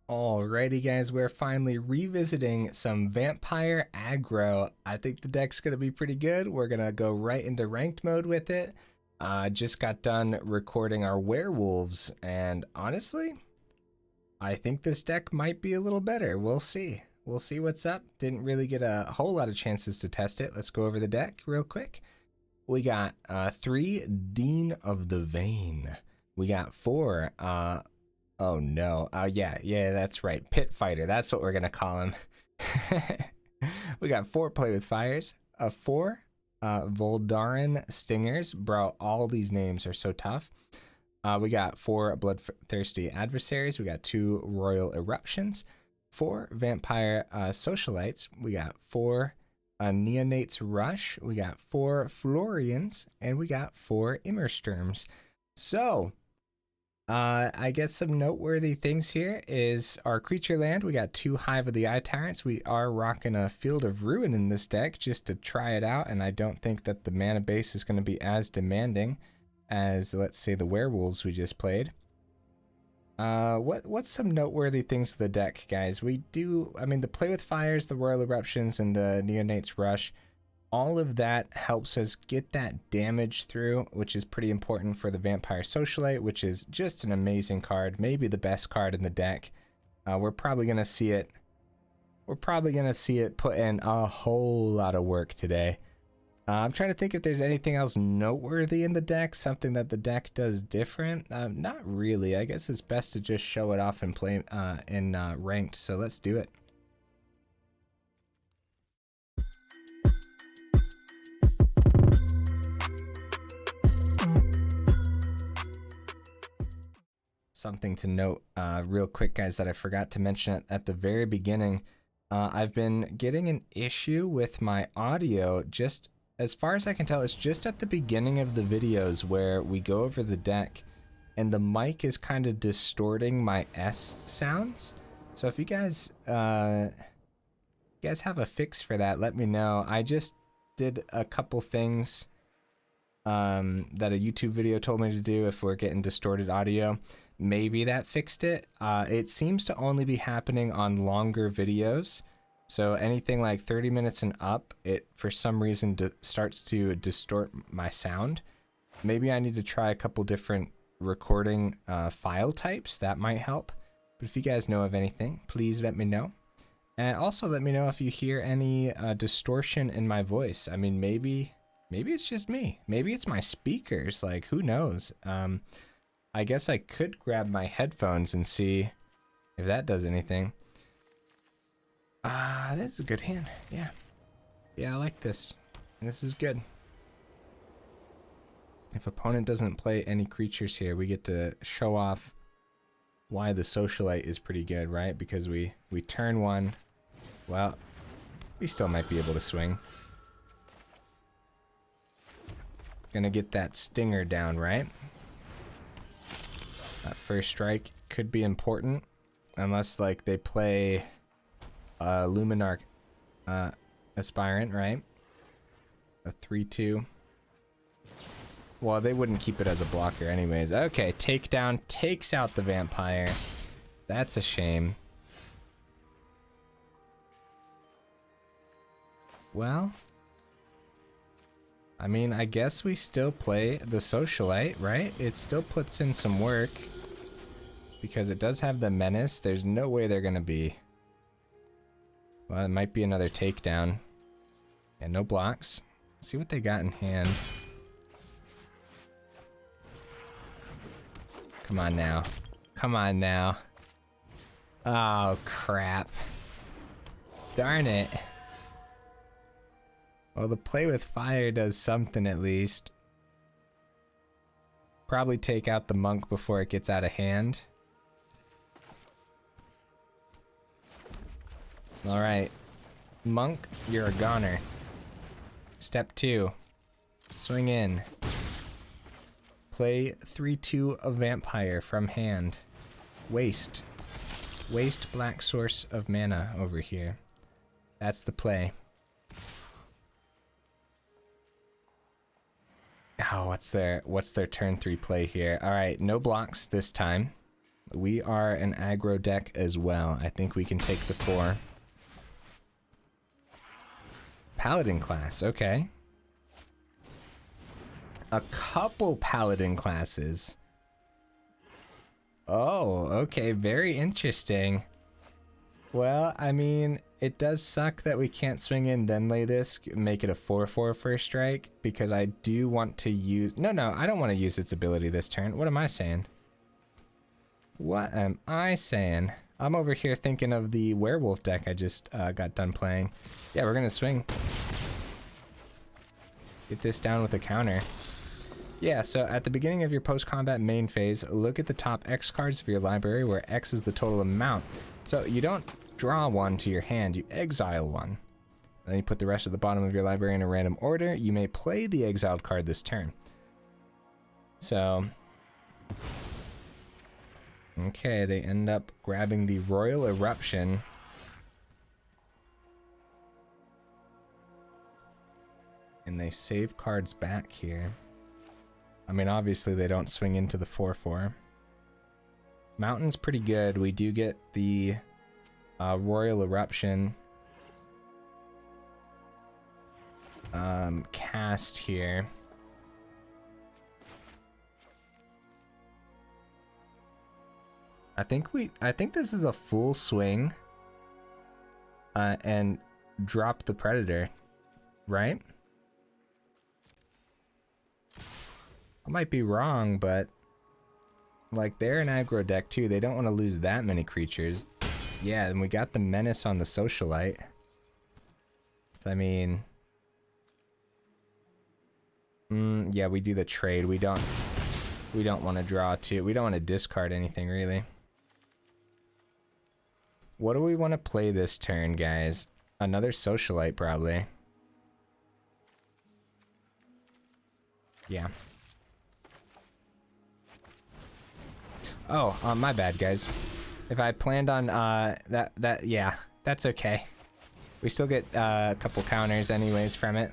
Alrighty guys, we're finally revisiting some vampire aggro. I think the deck's gonna be pretty good. We're gonna go right into ranked mode with it. Just got done recording our werewolves, and honestly, I think this deck might be a little better. We'll see. We'll see what's up. Didn't really get a whole lot of chances to test it. Let's go over the deck real quick. We got 3 Dean of the Vein. We got 4 oh no. Yeah, that's right. Pit Fighter. That's what we're gonna call him. We got 4 Play with Fires. 4 Voldaren Stingers. Bro, all these names are so tough. We got 4 Bloodthirsty Adversaries. We got 2 Roil Eruptions. 4 Vampire Socialites. We got 4 Neonate's Rush. We got 4 Florians. And we got 4 Immersturms. So I guess some noteworthy things here is our creature land. We got 2 Hive of the Eye Tyrants. We are rocking a Field of Ruin in this deck just to try it out, and I don't think that the mana base is going to be as demanding as, let's say, the werewolves we just played. What's some noteworthy things to the deck, guys? We do, I mean, the Play with Fires, the Roil Eruptions, and the Neonate's Rush, all of that helps us get that damage through, which is pretty important for the Vampire Socialite, which is just an amazing card, maybe the best card in the deck. We're probably gonna see it. We're probably gonna see it put in a whole lot of work today. I'm trying to think if there's anything else noteworthy in the deck, something that the deck does different. Not really. I guess it's best to just show it off and play in ranked. So let's do it. Something to note real quick, guys, that I forgot to mention at the very beginning. I've been getting an issue with my audio. Just as far as I can tell, it's just at the beginning of the videos where we go over the deck and the mic is kind of distorting my S sounds. So if you guys have a fix for that, let me know. I just did a couple things that a YouTube video told me to do if we're getting distorted audio. Maybe that fixed it. It seems to only be happening on longer videos. So anything like 30 minutes and up, it for some reason starts to distort my sound. Maybe I need to try a couple different recording file types. That might help. But if you guys know of anything, please let me know. And also let me know if you hear any distortion in my voice. I mean, maybe it's just me. Maybe it's my speakers. Like, who knows? I guess I could grab my headphones and see if that does anything. This is a good hand. Yeah, I like this. This is good. If opponent doesn't play any creatures here, we get to show off why the Socialite is pretty good, right? Because we turn one. Well, we still might be able to swing. Gonna get that Stinger down, right? That first strike could be important, unless like they play Luminarch Aspirant, right? A 3/2. Well, they wouldn't keep it as a blocker anyways. Okay, takedown takes out the vampire. That's a shame. Well, I mean, I guess we still play the Socialite, right? It still puts in some work because it does have the menace. There's no way they're gonna be. Well, it might be another takedown. And no blocks. Let's see what they got in hand. Come on now. Come on now. Oh, crap. Darn it. Well, the Play with Fire does something at least. Probably take out the monk before it gets out of hand. Alright. Monk, you're a goner. Step 2. Swing in. Play 3/2 of Vampire from hand. Waste. Waste black source of mana over here. That's the play. Oh, what's their turn 3 play here? All right, no blocks this time. We are an aggro deck as well. I think we can take the 4. Paladin class, okay. A couple paladin classes. Oh, okay, very interesting. Well, I mean, it does suck that we can't swing in then lay this, make it a 4/4 first strike, because I do want to use... No, I don't want to use its ability this turn. What am I saying? What am I saying? I'm over here thinking of the werewolf deck I just got done playing. Yeah, we're gonna swing. Get this down with a counter. Yeah, so at the beginning of your post-combat main phase, look at the top X cards of your library where X is the total amount. So you don't draw one to your hand, you exile one. Then you put the rest of the bottom of your library in a random order. You may play the exiled card this turn. So... okay, they end up grabbing the Roil Eruption. And they save cards back here. I mean, obviously they don't swing into the 4/4. Mountain's pretty good. We do get the Roil Eruption cast here. I think this is a full swing and drop the Predator, right? I might be wrong, but like they're an aggro deck too. They don't want to lose that many creatures. Yeah, and we got the Menace on the Socialite. So I mean, yeah, we do the trade. We don't want to draw two. We don't want to discard anything really. What do we want to play this turn, guys? Another Socialite, probably. Yeah. Oh, my bad, guys. If I planned on, yeah, that's okay. We still get a couple counters anyways from it.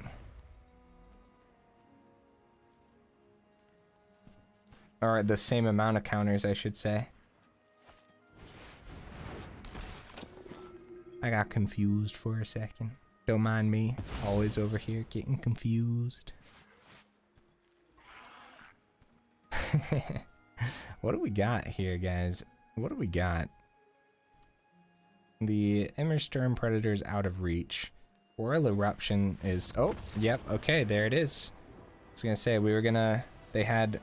Or the same amount of counters, I should say. I got confused for a second. Don't mind me. Always over here getting confused. What do we got here, guys? What do we got? The Immersturm Predator is out of reach. Roil Eruption is... oh, yep, okay, there it is. I was gonna say, we had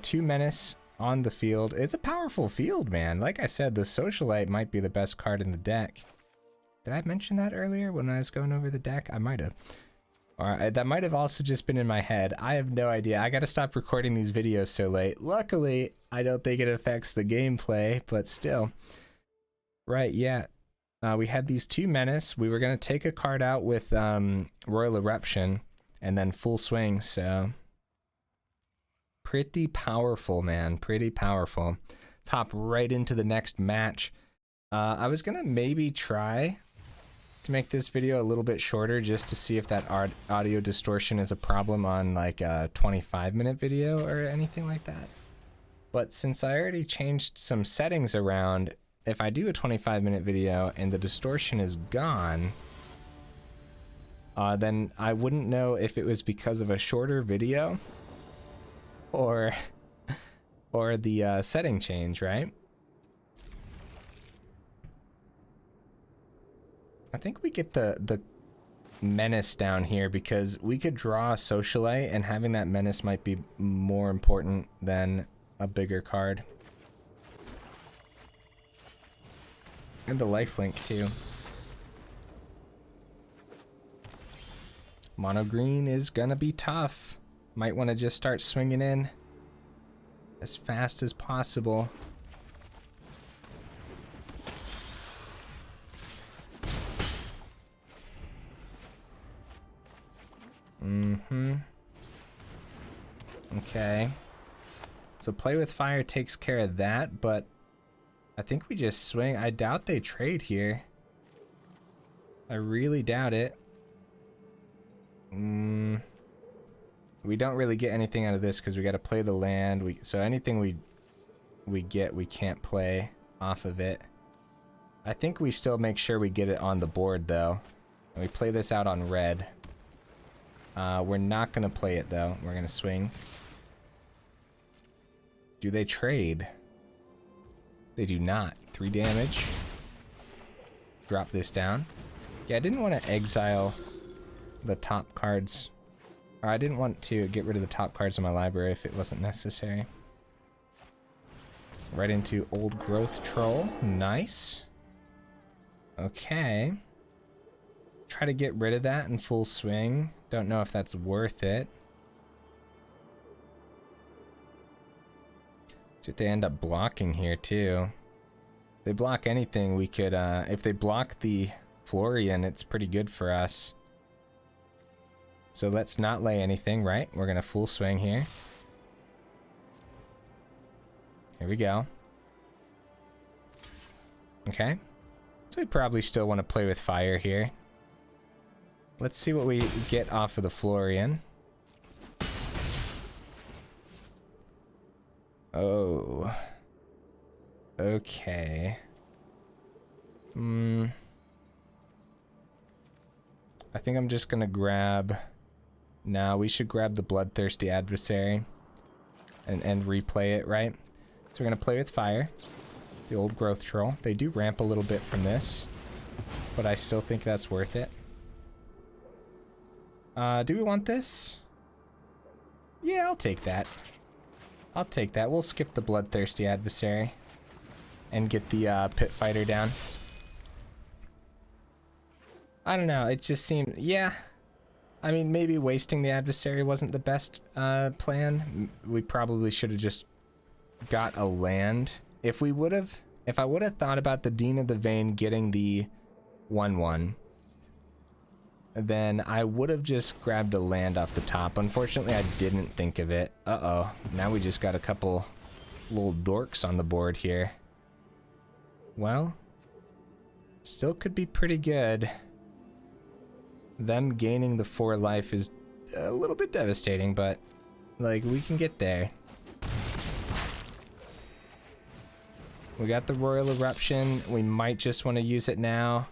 2 Menace on the field. It's a powerful field, man. Like I said, the Socialite might be the best card in the deck. Did I mention that earlier when I was going over the deck? I might have. Or that might have also just been in my head. I have no idea. I gotta stop recording these videos so late. Luckily, I don't think it affects the gameplay, but still. Right, yeah. We had these 2 Menace. We were gonna take a card out with Roil Eruption and then full swing, so... pretty powerful, man. Pretty powerful. Hop right into the next match. I was gonna maybe try to make this video a little bit shorter just to see if that audio distortion is a problem on like a 25-minute video or anything like that. But since I already changed some settings around, if I do a 25-minute video and the distortion is gone, then I wouldn't know if it was because of a shorter video or the setting change, right? I think we get the Menace down here because we could draw a Socialite and having that Menace might be more important than a bigger card. And the lifelink too. Mono green is gonna be tough. Might want to just start swinging in as fast as possible. Okay. So play with fire takes care of that, but I think we just swing. I doubt they trade here. I really doubt it. We don't really get anything out of this because we got to play the land. So anything we we get, we can't play off of it. I think we still make sure we get it on the board, though. And we play this out on red. We're not going to play it, though. We're going to swing. Do they trade? They do not. 3 damage. Drop this down. Yeah, I didn't want to exile the top cards. Or I didn't want to get rid of the top cards in my library if it wasn't necessary. Right into Old Growth Troll. Nice. Okay. Try to get rid of that in full swing. Don't know if that's worth it. See what they end up blocking here, too. If they block anything, we could, if they block the Florian, it's pretty good for us. So let's not lay anything, right? We're gonna full swing here. Here we go. Okay. So we probably still want to play with fire here. Let's see what we get off of the Florian. Oh. Okay. I think I'm just gonna grab... Nah, we should grab the Bloodthirsty Adversary. And replay it, right? So we're gonna play with fire. The Old Growth Troll. They do ramp a little bit from this, but I still think that's worth it. Do we want this? Yeah, I'll take that. I'll take that. We'll skip the Bloodthirsty Adversary and get the Pit Fighter down. I don't know, it just seemed... Yeah. I mean, maybe wasting the Adversary wasn't the best plan. We probably should have just got a land. If I would have thought about the Dean of the Vein getting the 1/1, then I would have just grabbed a land off the top. Unfortunately, I didn't think of it. Uh-oh. Now we just got a couple little dorks on the board here. Well, still could be pretty good. Them gaining the 4 life is a little bit devastating, but, like, we can get there. We got the Roil Eruption. We might just want to use it now.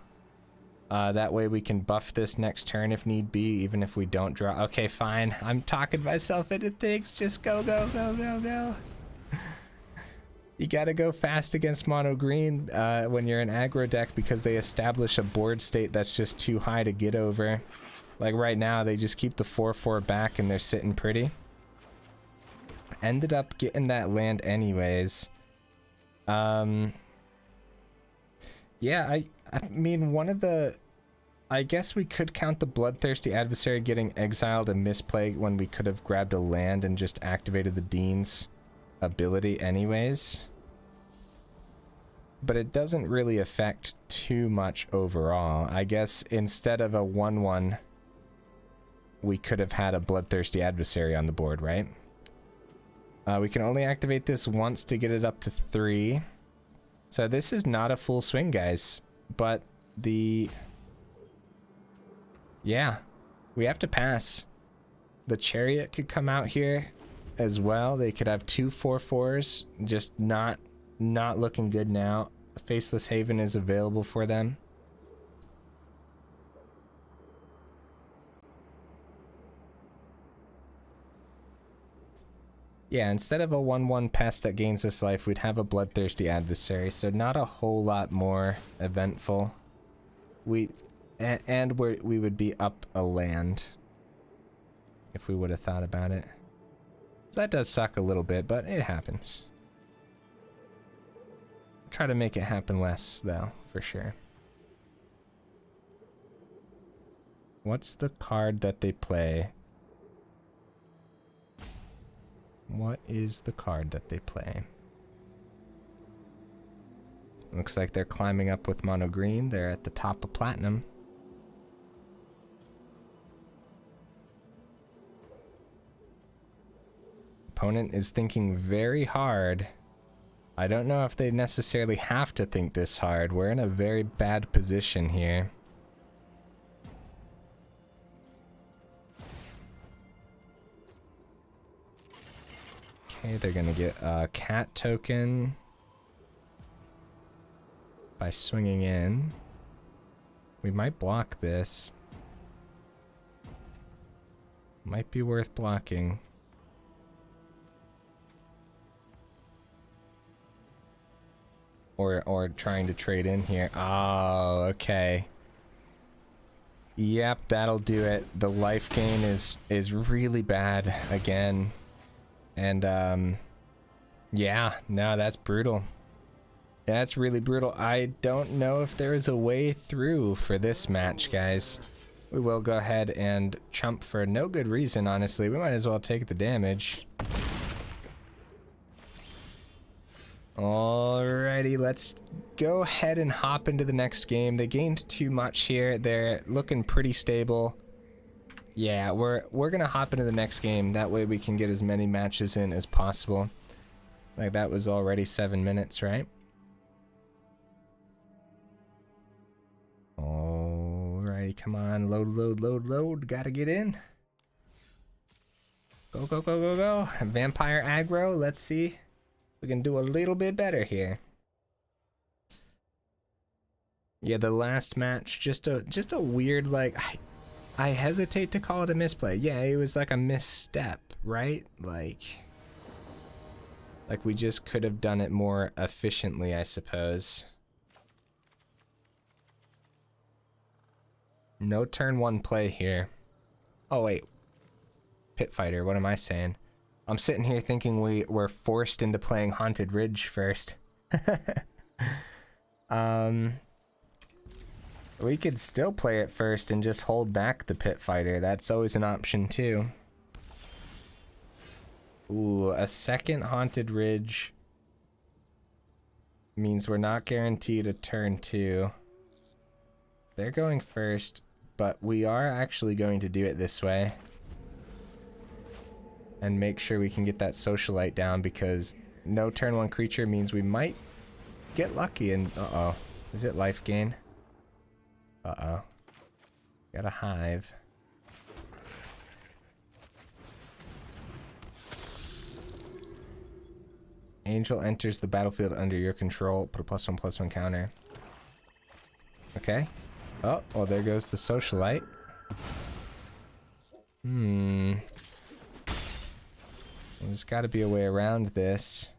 That way we can buff this next turn if need be, even if we don't draw. Okay, fine. I'm talking myself into things. Just go, go, go, go, go. You gotta go fast against mono green when you're an aggro deck because they establish a board state that's just too high to get over. Like right now, they just keep the 4/4 back and they're sitting pretty. Ended up getting that land anyways. Yeah, I mean, one of the... I guess we could count the Bloodthirsty Adversary getting exiled and misplay when we could have grabbed a land and just activated the Dean's ability anyways. But it doesn't really affect too much overall. I guess instead of a 1/1, we could have had a Bloodthirsty Adversary on the board, right? We can only activate this once to get it up to 3. So this is not a full swing, guys. But the... Yeah, we have to pass. The Chariot could come out here as well. They could have 2 4/4s, just not looking good now. Faceless Haven is available for them. Yeah, instead of a 1/1 pest that gains us life, we'd have a Bloodthirsty Adversary, so not a whole lot more eventful. We would be up a land if we would have thought about it. So that does suck a little bit, but it happens. Try to make it happen less, though, for sure. What's the card that they play? What is the card that they play? Looks like they're climbing up with mono green. They're at the top of platinum. Opponent is thinking very hard. I don't know if they necessarily have to think this hard. We're in a very bad position here. Okay, they're gonna get a cat token by swinging in. We might block this. Might be worth blocking. Or trying to trade in here. Oh, okay. Yep, that'll do it. The life gain is really bad again. And yeah, no, that's brutal. That's really brutal. I don't know if there is a way through for this match, guys. We will go ahead and chump for no good reason, honestly. We might as well take the damage. Alrighty, let's go ahead and hop into the next game. They gained too much here. They're looking pretty stable. Yeah, we're gonna hop into the next game. That way we can get as many matches in as possible. Like, that was already 7 minutes, right? Alrighty, come on, load. Gotta get in. Go. Vampire aggro, let's see. We can do a little bit better here. Yeah, the last match, just a weird, like, I hesitate to call it a misplay. Yeah, it was like a misstep, right? Like we just could have done it more efficiently, I suppose. No turn 1 play here. Oh wait, Pit Fighter, what am I saying? I'm sitting here thinking we were forced into playing Haunted Ridge first. We could still play it first and just hold back the Pit Fighter. That's always an option too. Ooh, a second Haunted Ridge means we're not guaranteed a turn 2. They're going first, but we are actually going to do it this way. And make sure we can get that Socialite down, because no turn 1 creature means we might get lucky and uh-oh. Is it life gain? Uh-oh. Got a Hive. Angel enters the battlefield under your control. Put a +1/+1 counter. Okay. Oh, well, there goes the Socialite. There's got to be a way around this.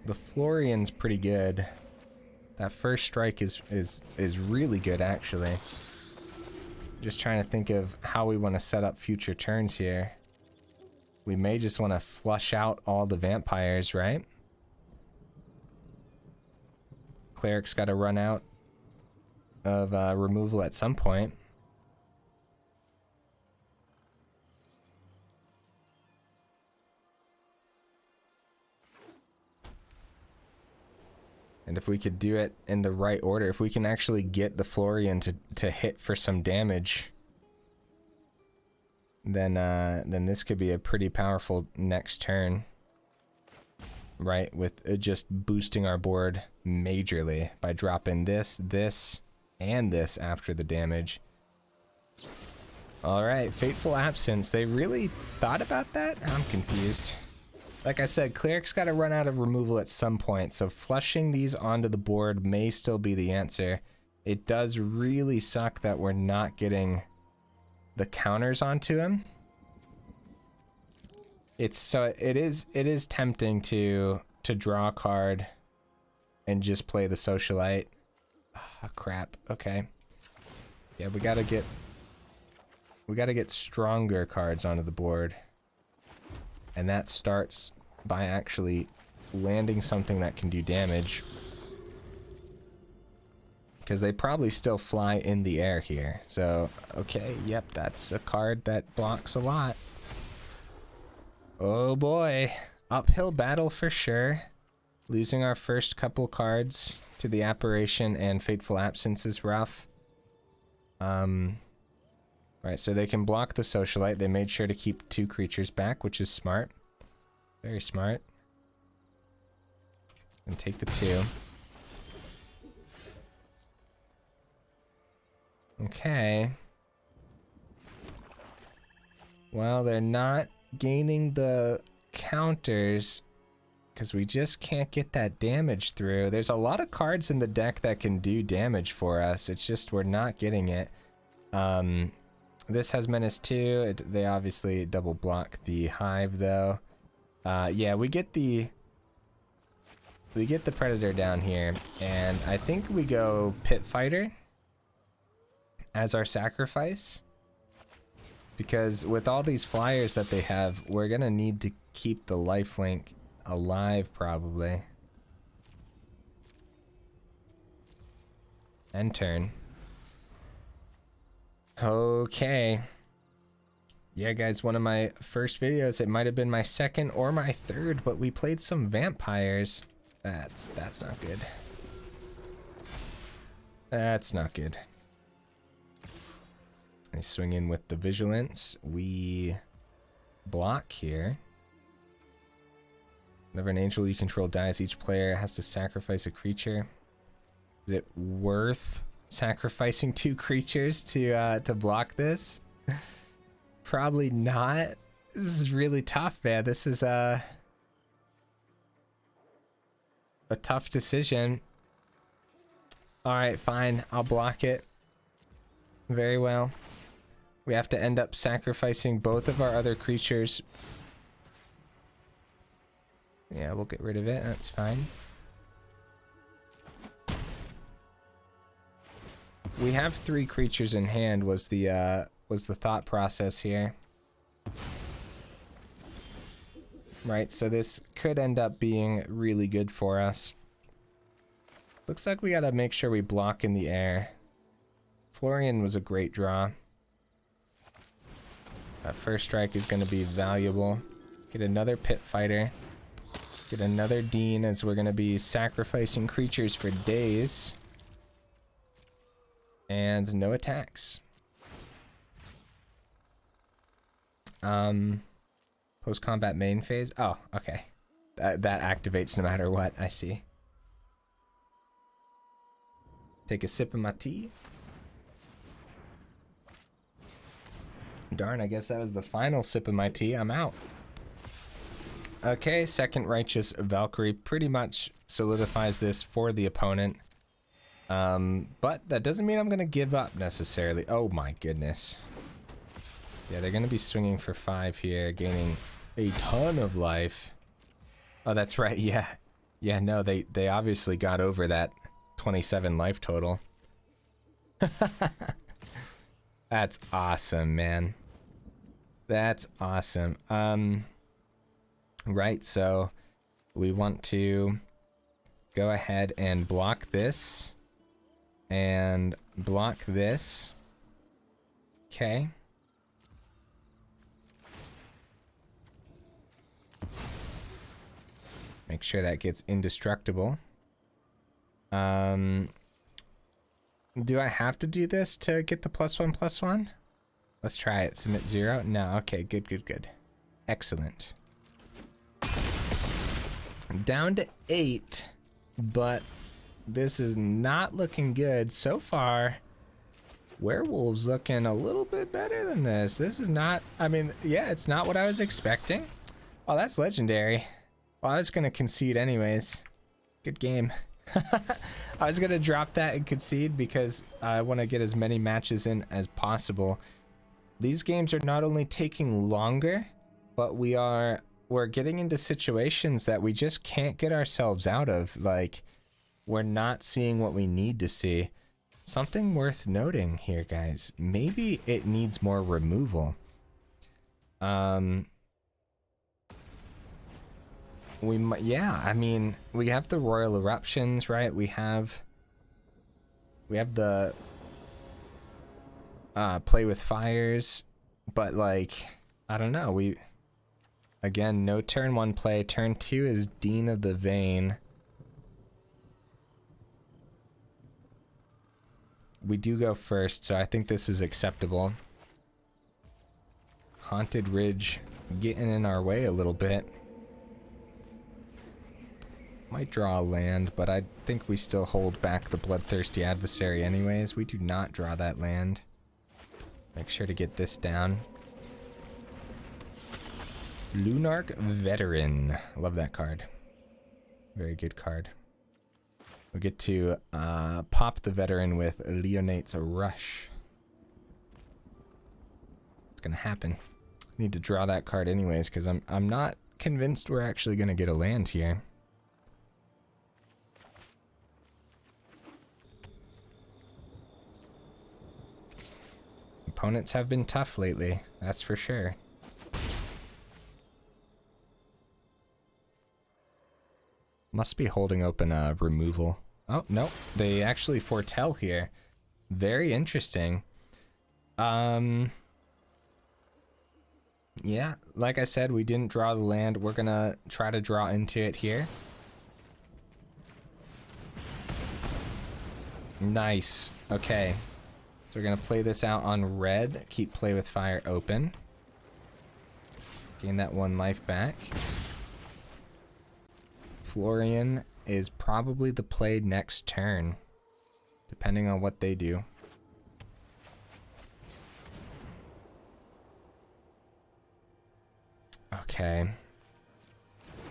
The Florian's pretty good. That first strike is really good, actually. Just trying to think of how we want to set up future turns here. We may just want to flush out all the vampires, right? Cleric's got to run out of removal at some point. And if we could do it in the right order, if we can actually get the Florian to hit for some damage, then this could be a pretty powerful next turn. Right, with just boosting our board majorly by dropping this, and this after the damage. Alright, Fateful Absence. They really thought about that? I'm confused. Like I said, Cleric's got to run out of removal at some point, so flushing these onto the board may still be the answer. It does really suck that we're not getting the counters onto him. It is tempting to draw a card and just play the Socialite. Ah, crap. Okay. Yeah, we gotta get stronger cards onto the board. And that starts by actually landing something that can do damage. Because they probably still fly in the air here. So, okay, yep, that's a card that blocks a lot. Oh boy, uphill battle for sure. Losing our first couple cards to the Apparition and Fateful Absence is rough. Right, so they can block the Socialite. They made sure to keep 2 creatures back, which is smart. Very smart. And take the 2. Okay. Well, they're not gaining the counters because we just can't get that damage through. There's a lot of cards in the deck that can do damage for us. It's just we're not getting it. This has Menace too. They obviously double block the Hive though. Yeah, we get the Predator down here, and I think we go Pit Fighter as our sacrifice. Because with all these flyers that they have, we're gonna need to keep the lifelink alive probably. End turn. Okay. Yeah, guys, one of my first videos. It might have been my second or my third, but we played some vampires. That's not good. That's not good. I swing in with the vigilance. We block here. Whenever an angel you control dies, each player has to sacrifice a creature. Is it worth sacrificing 2 creatures to block this? Probably not. This is really tough, man. This is a tough decision. All right, fine. I'll block it. Very well. We have to end up sacrificing both of our other creatures. Yeah, we'll get rid of it. That's fine. We have 3 creatures in hand was the thought process here. Right, so this could end up being really good for us. Looks like we gotta make sure we block in the air. Florian was a great draw. That first strike is gonna be valuable. Get another Pit Fighter. Get another Dean, as we're gonna be sacrificing creatures for days. And no attacks. Post-combat main phase. Oh, okay. That activates no matter what. I see. Take a sip of my tea. Darn, I guess that was the final sip of my tea. I'm out. Okay, second Righteous Valkyrie pretty much solidifies this for the opponent. But that doesn't mean I'm gonna give up necessarily. Oh my goodness. Yeah, they're gonna be swinging for 5 here, gaining a ton of life. Oh, that's right, yeah. Yeah, no, they obviously got over that 27 life total. That's awesome, man. That's awesome. Right, so we want to go ahead and block this and block this. Okay. Make sure that gets indestructible. Do I have to do this to get the +1/+1? Let's try it. Submit 0. No. Okay. Good. Excellent. Down to 8, but this is not looking good so far. Werewolves looking a little bit better than this. This is not. I mean, yeah, it's not what I was expecting. Oh, that's legendary. Well, I was gonna concede anyways. Good game. I was gonna drop that and concede because I want to get as many matches in as possible. These games are not only taking longer, but we're getting into situations that we just can't get ourselves out of. Like, we're not seeing what we need to see. Something worth noting here, guys. Maybe it needs more removal. We might, yeah, I mean, we have the Roil Eruptions, right? We have the play with fires, but like, I don't know, again, no turn 1 play. Turn 2 is Dean of the Vein. We do go first, so I think this is acceptable. Haunted Ridge getting in our way a little bit. Might draw a land, but I think we still hold back the Bloodthirsty Adversary anyways. We do not draw that land. Make sure to get this down. Lunarch Veteran. Love that card. Very good card. We get to pop the Veteran with Neonate's Rush. It's gonna happen. Need to draw that card anyways, because I'm not convinced we're actually gonna get a land here. Opponents have been tough lately, that's for sure. Must be holding open a removal. Oh, no, they actually foretell here. Very interesting. Yeah, like I said, we didn't draw the land. We're gonna try to draw into it here. Nice, okay. So we're gonna play this out on red, keep Play with Fire open. Gain that 1 life back. Florian is probably the play next turn, depending on what they do. Okay.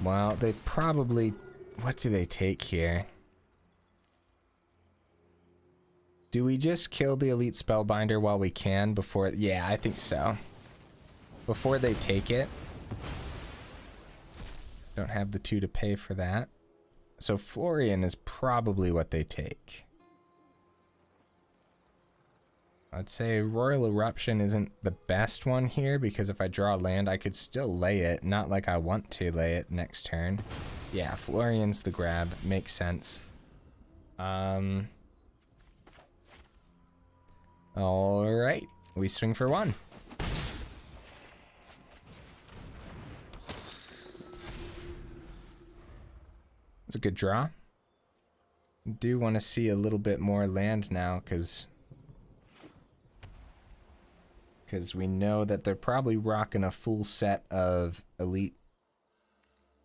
Well, they probably... What do they take here? Do we just kill the Elite Spellbinder while we can before... Yeah, I think so. Before they take it. Don't have the 2 to pay for that. So Florian is probably what they take. I'd say Roil Eruption isn't the best one here, because if I draw land, I could still lay it. Not like I want to lay it next turn. Yeah, Florian's the grab. Makes sense. Alright. We swing for 1. It's a good draw. Do want to see a little bit more land now, because we know that they're probably rocking a full set of elite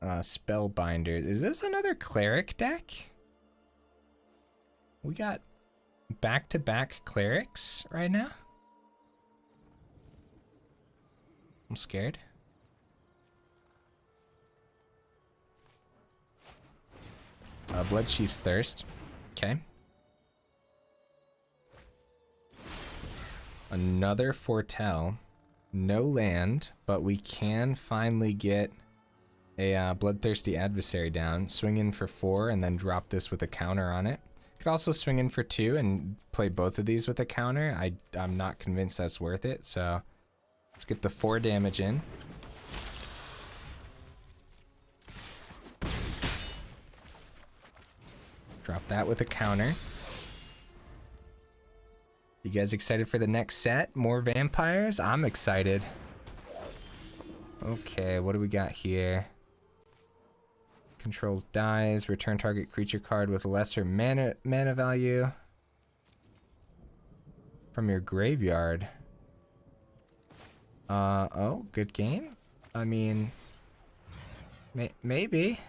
Spellbinders. Is this another Cleric deck? We got back-to-back Clerics right now? I'm scared. Bloodchief's Thirst. Okay. Another Foretell. No land, but we can finally get a Bloodthirsty Adversary down. Swing in for 4 and then drop this with a counter on it. Could also swing in for 2 and play both of these with a counter. I'm not convinced that's worth it, so let's get the 4 damage in. Drop that with a counter. You guys excited for the next set? More vampires? I'm excited. Okay, what do we got here? Controls dies. Return target creature card with lesser mana value from your graveyard. Oh, good game. I mean, maybe.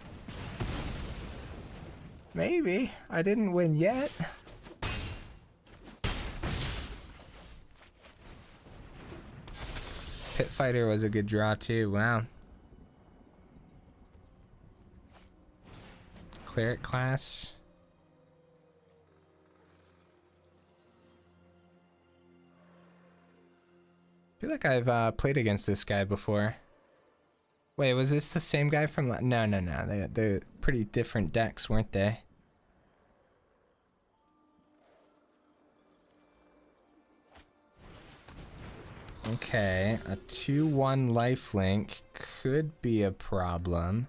Maybe. I didn't win yet. Pit Fighter was a good draw too. Wow. Cleric class. I feel like I've played against this guy before. Wait, was this the same guy from... No. They're pretty different decks, weren't they? Okay, a 2/1 lifelink could be a problem.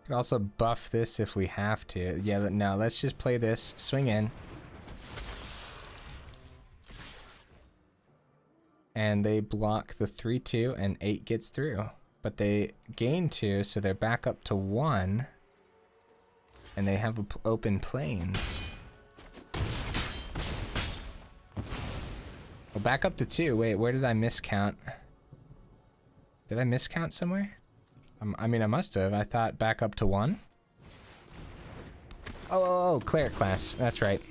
Could also buff this if we have to. Yeah, but no, let's just play this. Swing in. And they block the 3/2 and 8 gets through. But they gain 2, so they're back up to 1. And they have open plains. Well, back up to 2. Wait, where did I miscount? Did I miscount somewhere? I mean, I must have. I thought back up to 1. Oh, cleric class. That's right.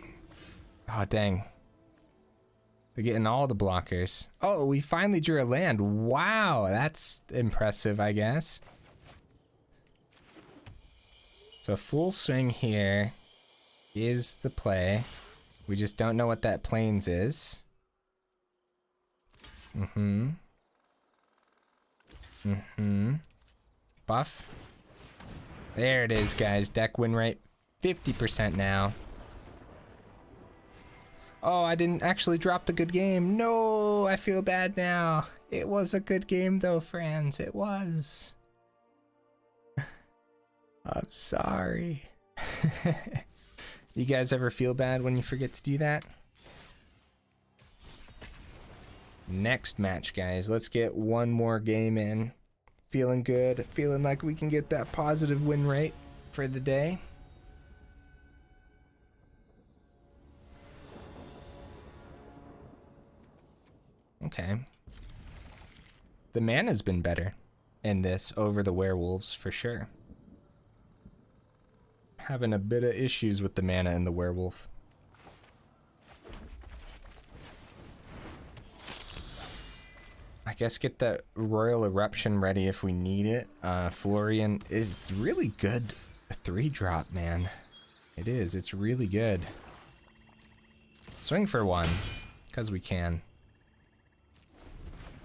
Oh, dang. They're getting all the blockers. Oh, we finally drew a land. Wow, that's impressive, I guess. So full swing here is the play. We just don't know what that plains is. Buff. There it is, guys. Deck win rate 50% now. Oh, I didn't actually drop the good game. No, I feel bad now. It was a good game though, friends. It was. I'm sorry. You guys ever feel bad when you forget to do that? Next match, guys. Let's get one more game in. Feeling good. Feeling like we can get that positive win rate for the day. Okay. The mana's been better in this over the werewolves for sure. Having a bit of issues with the mana in the werewolf. I guess get that Roil Eruption ready if we need it. Florian is really good. A 3-drop, man. It is. It's really good. Swing for one, because we can.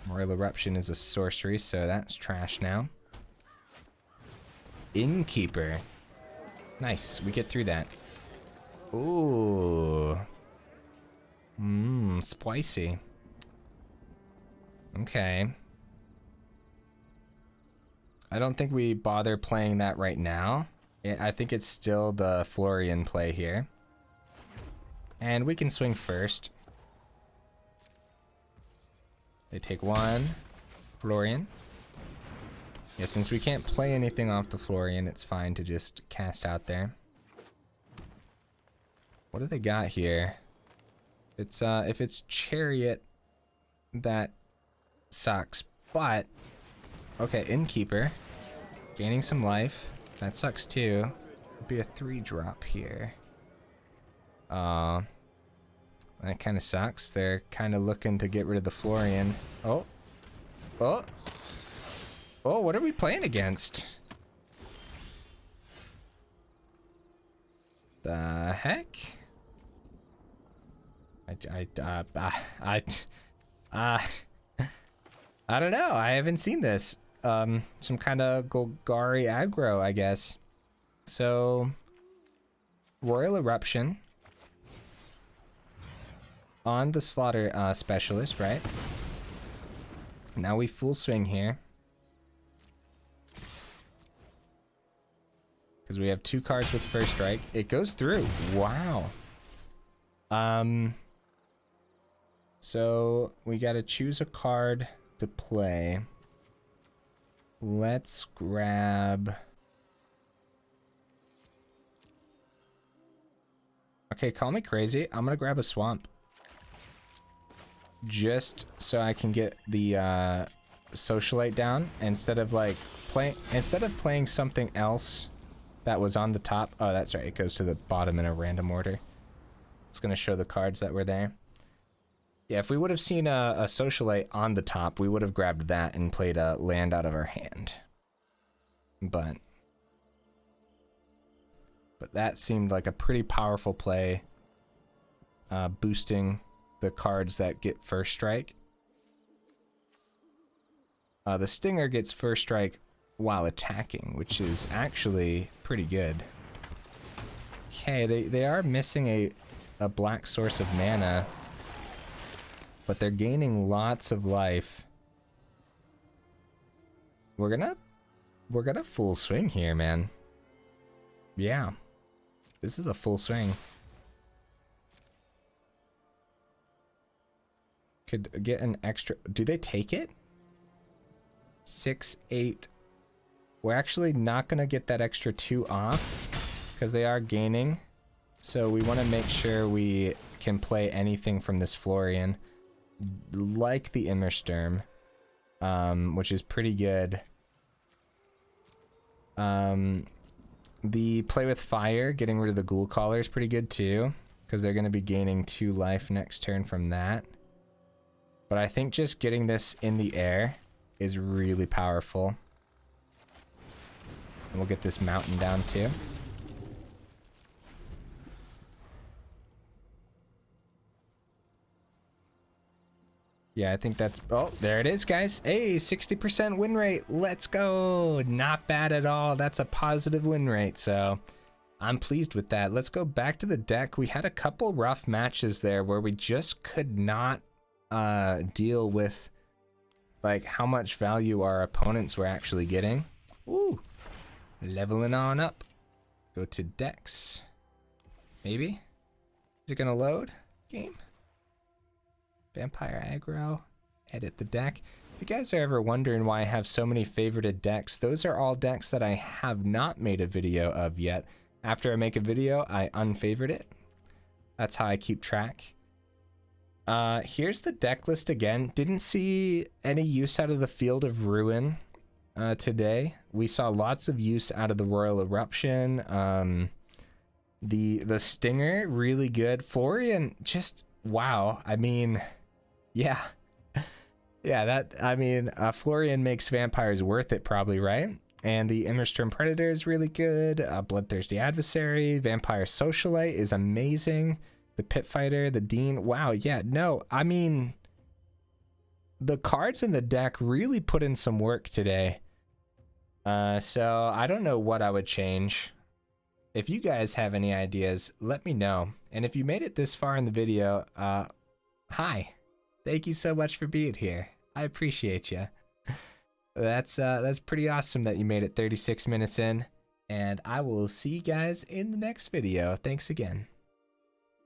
Roil Eruption is a sorcery, so that's trash now. Innkeeper. Nice, we get through that. Ooh. Spicy. Okay. I don't think we bother playing that right now. I think it's still the Florian play here. And we can swing first. They take one. Florian. Yeah, since we can't play anything off the Florian, it's fine to just cast out there. What do they got here? It's if it's Chariot, that sucks. But okay, Innkeeper, gaining some life. That sucks too. It'd be a 3-drop here. That kind of sucks. They're kind of looking to get rid of the Florian. Oh. Oh, what are we playing against? The heck? I don't know. I haven't seen this. Some kind of Golgari aggro, I guess. So, Roil Eruption on the Slaughter Specialist, right? Now we full swing here. Because we have 2 cards with first strike. It goes through. Wow. So we gotta choose a card to play. Let's grab... Okay, call me crazy. I'm gonna grab a swamp. Just so I can get the Socialite down instead of playing something else that was on the top. Oh, that's right. It goes to the bottom in a random order. It's gonna show the cards that were there. Yeah, if we would have seen a Socialite on the top, we would have grabbed that and played a land out of our hand. But that seemed like a pretty powerful play, boosting the cards that get first strike. The Stinger gets first strike while attacking, which is actually pretty good. Okay, they are missing a black source of mana, but they're gaining lots of life. We're gonna full swing here, man. Yeah, this is a full swing. Could get an extra. Do they take it? 6, 8. We're actually not gonna get that extra 2 off because they are gaining. So we want to make sure we can play anything from this Florian, like the Immersturm, which is pretty good. The play with fire, getting rid of the ghoul collar is pretty good too, because they're going to be gaining 2 life next turn from that. But I think just getting this in the air is really powerful. And we'll get this mountain down too. Yeah, I think that's... Oh, there it is, guys. Hey, 60% win rate. Let's go. Not bad at all. That's a positive win rate, so I'm pleased with that. Let's go back to the deck. We had a couple rough matches there where we just could not deal with like how much value our opponents were actually getting. Ooh, leveling on up. Go to decks. Maybe? Is it gonna load? Game? Vampire aggro, edit the deck. If you guys are ever wondering why I have so many favorited decks, those are all decks that I have not made a video of yet. After I make a video, I unfavorite it. That's how I keep track. Here's the deck list again. Didn't see any use out of the Field of Ruin today. We saw lots of use out of the Roil Eruption. The Stinger, really good. Florian, just wow. I mean... Yeah. Yeah, that, I mean, Florian makes vampires worth it probably, right? And the Immersturm Predator is really good. Bloodthirsty Adversary, Vampire Socialite is amazing. The Pit Fighter, the Dean, wow, yeah, no, I mean, the cards in the deck really put in some work today. So I don't know what I would change. If you guys have any ideas, let me know. And if you made it this far in the video, hi. Thank you so much for being here. I appreciate you. That's pretty awesome that you made it 36 minutes in, and I will see you guys in the next video. Thanks again.